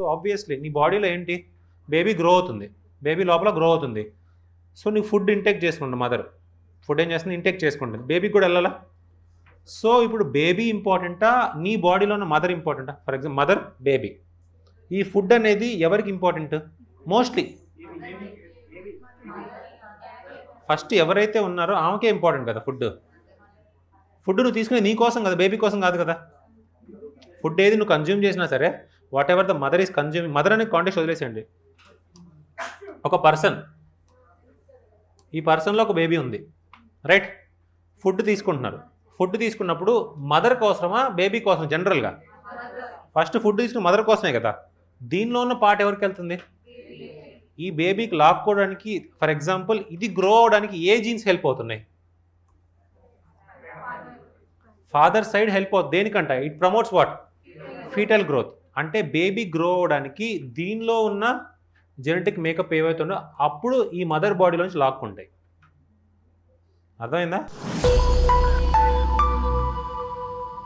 So obviously నీ బాడీలో ఏంటి, బేబీ గ్రో అవుతుంది, బేబీ లోపల గ్రో అవుతుంది. సో నీకు ఫుడ్ ఇంటేక్ చేసుకుంటుంది మదర్, ఫుడ్ ఏం చేస్తుంది, ఇంటేక్ చేసుకుంటుంది, బేబీకి కూడా వెళ్ళాలా. సో ఇప్పుడు బేబీ ఇంపార్టెంటా, నీ బాడీలో ఉన్న మదర్ ఇంపార్టెంటా? ఫర్ ఎగ్జాంపుల్ మదర్, బేబీ, ఈ ఫుడ్ అనేది ఎవరికి ఇంపార్టెంట్? మోస్ట్లీ ఫస్ట్ ఎవరైతే ఉన్నారో ఆమెకే ఇంపార్టెంట్ కదా ఫుడ్. ఫుడ్ నువ్వు తీసుకునే నీ కోసం కదా, బేబీ కోసం కాదు కదా. ఫుడ్ ఏది నువ్వు కన్జ్యూమ్ చేసినా సరే, what ever the mother is consuming, mother అనే కాంటెక్స్ట్ వదిలేసేయండి. ఒక పర్సన్, ఈ పర్సన్లో ఒక బేబీ ఉంది, రైట్? ఫుడ్ తీసుకుంటున్నారు. ఫుడ్ తీసుకున్నప్పుడు మదర్ కోసమా బేబీ కోసం? జనరల్గా ఫస్ట్ ఫుడ్ తీసుకున్న మదర్ కోసమే కదా. దీనిలో ఉన్న పార్ట్ ఎవరికి వెళ్తుంది? ఈ బేబీకి లాక్కోవడానికి, ఫర్ ఎగ్జాంపుల్ ఇది గ్రో అవడానికి ఏ జీన్స్ హెల్ప్ అవుతున్నాయి? ఫాదర్ సైడ్ హెల్ప్ అవుతుంది. దేనికంట? It promotes what? Fetal growth. అంటే బేబీ గ్రో అవడానికి దీనిలో ఉన్న జెనెటిక్ మేకప్ ఏవైతుందో అప్పుడు ఈ మదర్ బాడీలోంచి లాక్కుంటాయి. అర్థమైందా?